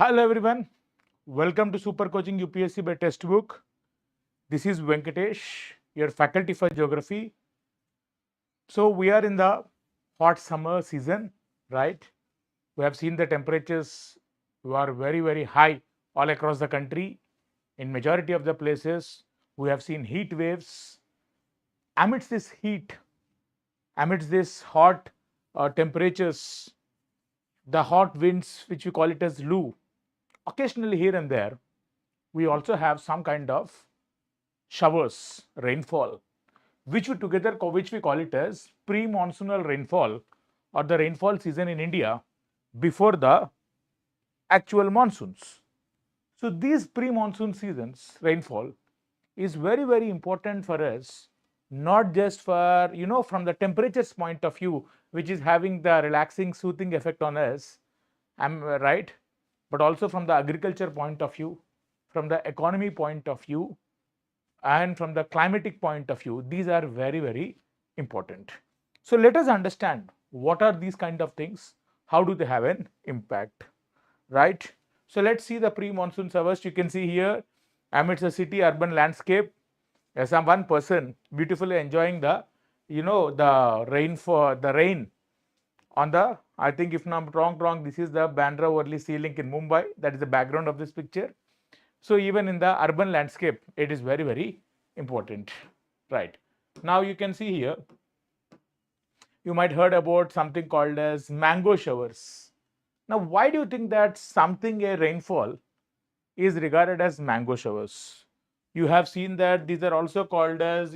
Hello everyone, welcome to Super Coaching UPSC by Textbook. This is Venkatesh, your faculty for geography. So we are in the hot summer season, right? We have seen the temperatures are very high all across the country. In majority of the places, we have seen heat waves. Amidst this heat, amidst this hot temperatures, the hot winds, which we call it as loo, occasionally here and there, we also have some kind of showers, rainfall, which we call it as pre-monsoonal rainfall or the rainfall season in India before the actual monsoons. So these pre-monsoon seasons rainfall is very important for us, not just for from the temperatures point of view, which is having the relaxing soothing effect on us, I'm right, but also from the agriculture point of view, from the economy point of view, and from the climatic point of view. These are very important. So let us understand what are these kind of things, how do they have an impact, right? So let's see the pre-monsoon showers. You can see here amidst the city urban landscape, some one person beautifully enjoying the the rain on the, I think if I'm wrong, this is the Bandra Worli Sea Link in Mumbai. That is the background of this picture. So even in the urban landscape, it is very important, right? Now you can see here, you might heard about something called as mango showers. Now, why do you think that something a rainfall is regarded as mango showers? You have seen that these are also called as,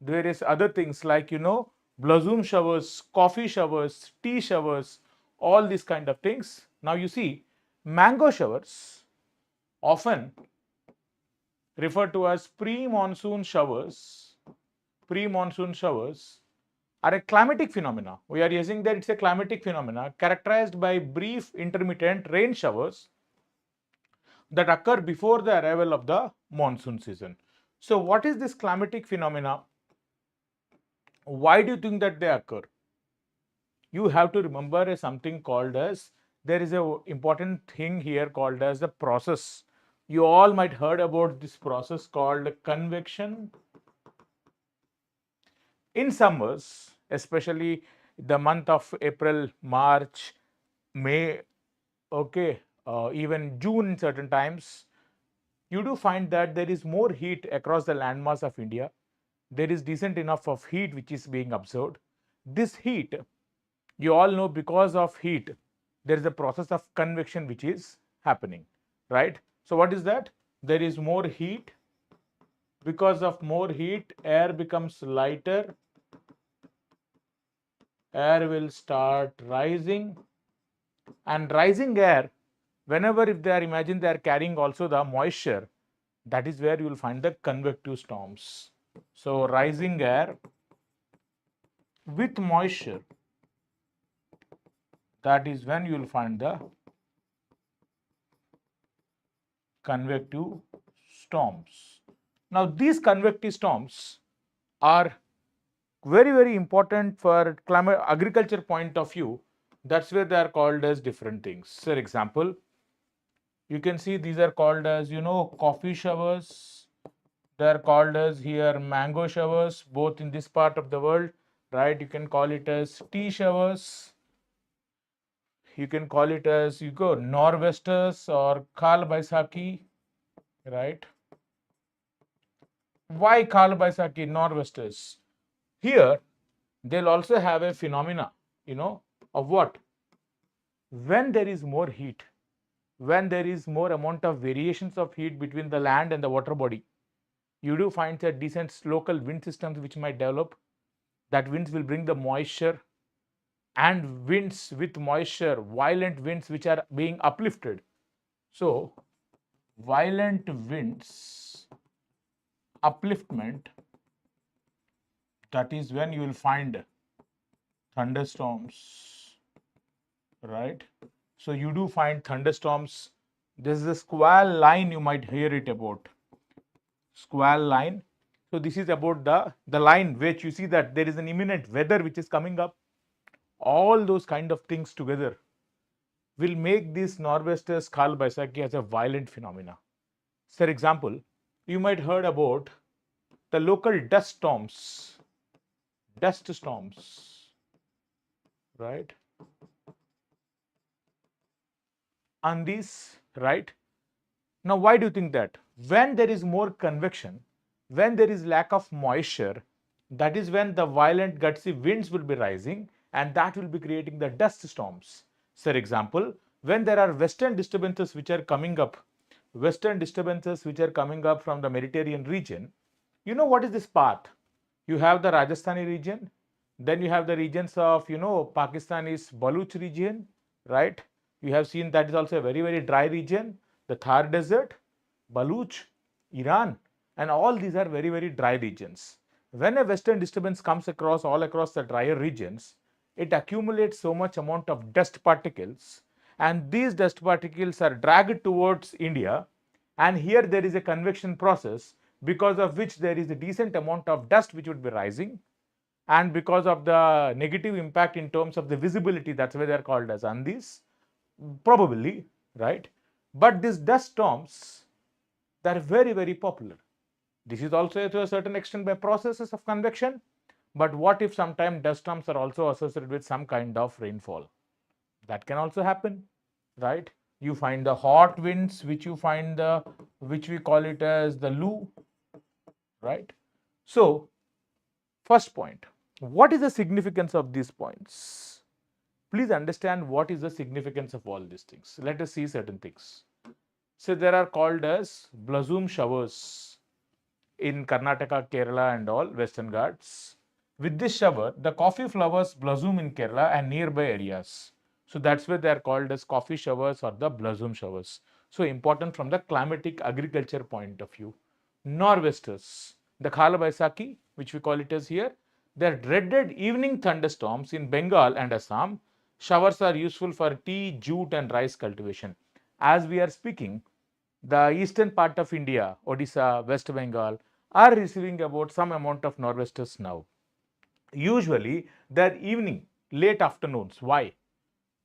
various other things like, blossom showers, coffee showers, tea showers, all these kind of things. Now you see, mango showers often referred to as pre-monsoon showers. Pre-monsoon showers are a climatic phenomena. We are using that it's a climatic phenomena characterized by brief intermittent rain showers that occur before the arrival of the monsoon season. So what is this climatic phenomena? Why do you think that they occur? You have to remember something called as, there is a important thing here called as the process. You all might heard about this process called convection. In summers, especially the month of April, March, May, okay, even June in certain times, you do find that there is more heat across the landmass of India. There is decent enough of heat which is being observed. This heat, you all know, because of heat, there is a process of convection which is happening, right? So what is that? There is more heat. Because of more heat, air becomes lighter. Air will start rising, and rising air, whenever if they are, imagine they are carrying also the moisture, that is where you will find the convective storms. So rising air with moisture, that is when you will find the convective storms. Now these convective storms are very important for climate agriculture point of view. That's where they are called as different things. For example, you can see these are called as, coffee showers. They are called as here mango showers, both in this part of the world, right? You can call it as tea showers. You can call it as, nor'westers or Kalbaishakh, right? Why Kalbaishakh, nor'westers? Here, they'll also have a phenomena, of what? When there is more heat, when there is more amount of variations of heat between the land and the water body, you do find that decent local wind systems which might develop. That winds will bring the moisture, and winds with moisture, violent winds which are being uplifted. So violent winds, upliftment, that is when you will find thunderstorms, right? So you do find thunderstorms. This is a squall line, you might hear it about. Squall line. So this is about the line which you see that there is an imminent weather which is coming up. All those kind of things together will make these nor'westers Kalbaishakh as a violent phenomena. For example, you might heard about the local dust storms, right? On these, right? Now, why do you think that? When there is more convection, when there is lack of moisture, that is when the violent gutsy winds will be rising and that will be creating the dust storms. For example, when there are western disturbances which are coming up, from the Mediterranean region, you know what is this path? You have the Rajasthani region, then you have the regions of, Pakistani's Baluch region, right? You have seen that is also a very, very dry region, the Thar Desert, Baluch, Iran, and all these are very, very dry regions. When a western disturbance comes across all across the drier regions, it accumulates so much amount of dust particles, and these dust particles are dragged towards India, and here there is a convection process because of which there is a decent amount of dust which would be rising, and because of the negative impact in terms of the visibility, that's why they are called as andis, probably, right? But these dust storms, they are very, very popular. This is also to a certain extent by processes of convection. But what if sometimes dust storms are also associated with some kind of rainfall? That can also happen, right? You find the hot winds, which we call it as the lu, right? So, first point, what is the significance of these points? Please understand what is the significance of all these things. Let us see certain things. So, there are called as blossom showers in Karnataka, Kerala and all Western Ghats. With this shower, the coffee flowers blossom in Kerala and nearby areas. So that's why they are called as coffee showers or the blossom showers. So important from the climatic agriculture point of view. Nor'westers, the Kalbaishakh, which we call it as here, they are dreaded evening thunderstorms in Bengal and Assam. Showers are useful for tea, jute and rice cultivation. As we are speaking, the eastern part of India, Odisha, West Bengal, are receiving about some amount of nor'westers now. Usually, they're evening, late afternoons. Why?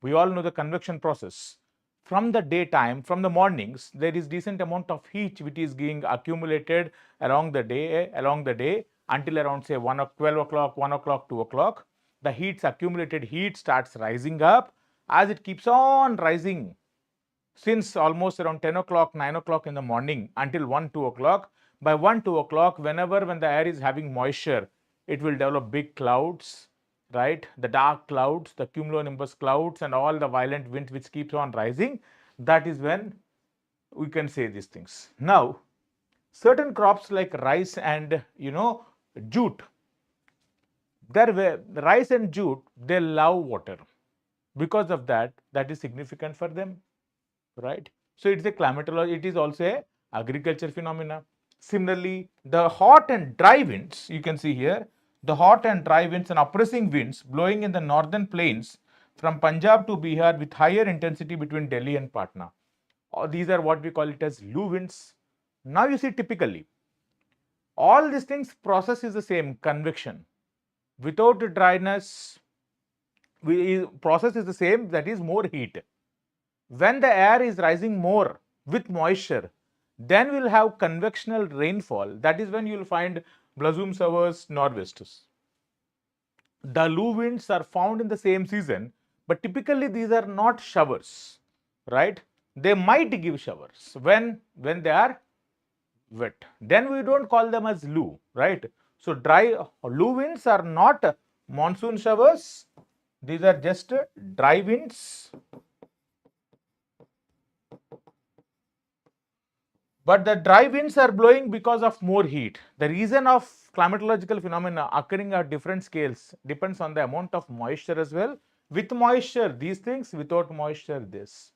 We all know the convection process. From the daytime, from the mornings, there is decent amount of heat which is being accumulated along the day until around say 12 o'clock, 1 o'clock, 2 o'clock. The accumulated heat starts rising up. As it keeps on rising, since almost around 10 o'clock, 9 o'clock in the morning until 1, 2 o'clock. By 1, 2 o'clock, when the air is having moisture, it will develop big clouds, right? The dark clouds, the cumulonimbus clouds and all the violent wind which keeps on rising. That is when we can say these things. Now, certain crops like rice and, jute, rice and jute, they love water. Because of that, that is significant for them, right? So it's a climatology, it is also a agriculture phenomena. Similarly, the hot and dry winds, you can see here, the hot and dry winds and oppressing winds blowing in the northern plains from Punjab to Bihar with higher intensity between Delhi and Patna. These are what we call it as lu winds. Now you see typically, all these things process is the same, convection. Without dryness, process is the same, that is more heat. When the air is rising more with moisture, then we'll have convectional rainfall. That is when you'll find blossom showers, nor'westers. The lu winds are found in the same season, but typically these are not showers, right? They might give showers when they are wet. Then we don't call them as lu, right? So dry lu winds are not monsoon showers. These are just dry winds. But the dry winds are blowing because of more heat. The reason of climatological phenomena occurring at different scales depends on the amount of moisture as well. With moisture, these things, without moisture, this.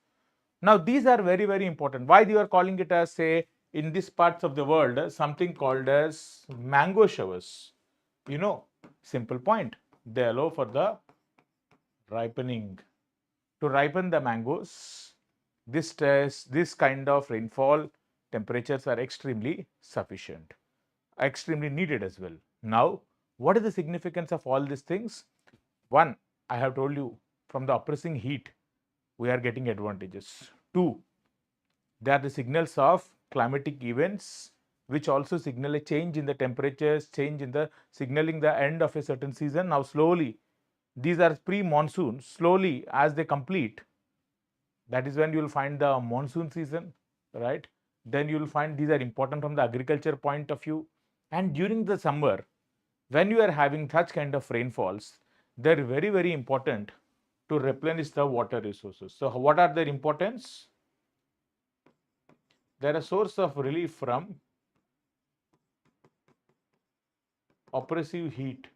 Now, these are very, very important. Why they are calling it as, say, in these parts of the world, something called as mango showers. Simple point. They allow for the ripening. To ripen the mangoes, this kind of rainfall temperatures are extremely sufficient, extremely needed as well. Now, what is the significance of all these things? One, I have told you, from the oppressing heat, we are getting advantages. 2, they are the signals of climatic events which also signal a change in the temperatures, change in the signaling the end of a certain season. Now slowly, these are pre-monsoon, slowly as they complete, that is when you will find the monsoon season, right? Then you will find these are important from the agriculture point of view. And during the summer, when you are having such kind of rainfalls, they're very, very important to replenish the water resources. So what are their importance? They're a source of relief from oppressive heat.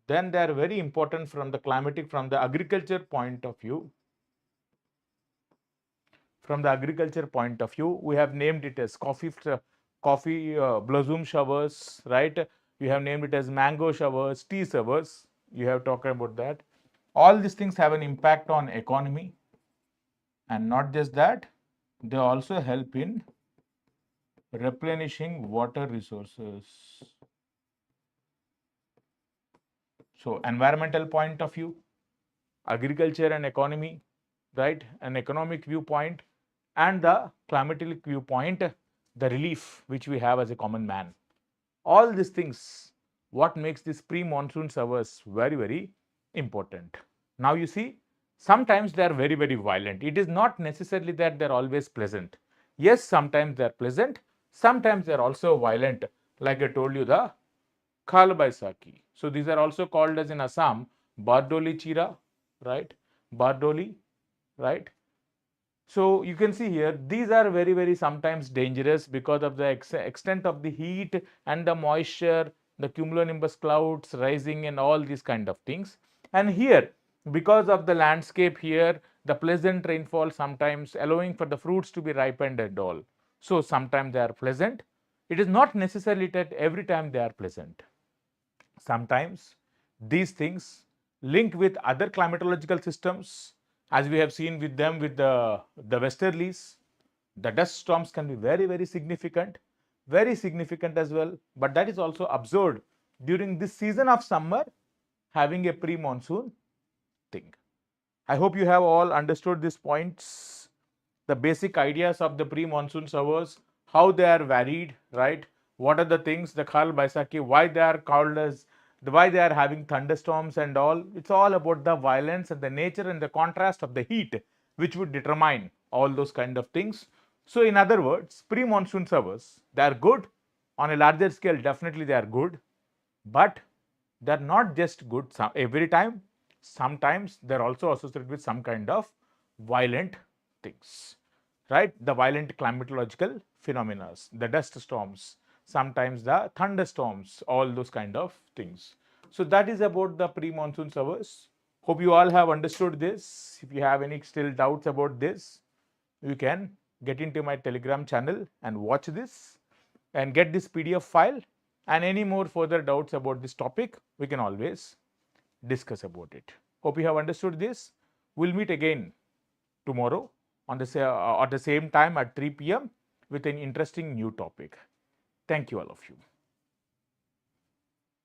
Then they are very important from the climatic, from the agriculture point of view. From the agriculture point of view, we have named it as coffee blossom showers, right? You have named it as mango showers, tea showers. You have talked about that. All these things have an impact on economy, and not just that, they also help in replenishing water resources. So environmental point of view, agriculture and economy, right? An economic viewpoint, and the climatic viewpoint, the relief which we have as a common man. All these things, what makes this pre-monsoon showers very, very important. Now you see, sometimes they are very, very violent. It is not necessarily that they're always pleasant. Yes, sometimes they're pleasant, sometimes they're also violent. Like I told you, the Kalbaishakh. So these are also called as in Assam, Bardoli Chira, right? Bardoli, right? So you can see here, these are very, very sometimes dangerous because of the extent of the heat and the moisture, the cumulonimbus clouds rising and all these kind of things. And here, because of the landscape here, the pleasant rainfall sometimes allowing for the fruits to be ripened and all. So sometimes they are pleasant. It is not necessarily that every time they are pleasant. Sometimes these things link with other climatological systems, as we have seen with them with the westerlies. The dust storms can be very, very significant as well. But that is also observed during this season of summer, having a pre-monsoon thing. I hope you have all understood these points, the basic ideas of the pre-monsoon showers, how they are varied, right? What are the things, the Kalbaishakh, why they are called as, why they are having thunderstorms and all. It's all about the violence and the nature and the contrast of the heat, which would determine all those kind of things. So in other words, pre-monsoon showers, they are good. On a larger scale, definitely they are good. But they're not just good every time. Sometimes they're also associated with some kind of violent things, right? The violent climatological phenomena, the dust storms, sometimes the thunderstorms, all those kind of things. So that is about the pre-monsoon showers. Hope you all have understood this. If you have any still doubts about this, you can get into my Telegram channel and watch this and get this PDF file. And any more further doubts about this topic, we can always discuss about it. Hope you have understood this. We'll meet again tomorrow on at the same time at 3 p.m. with an interesting new topic. Thank you all of you.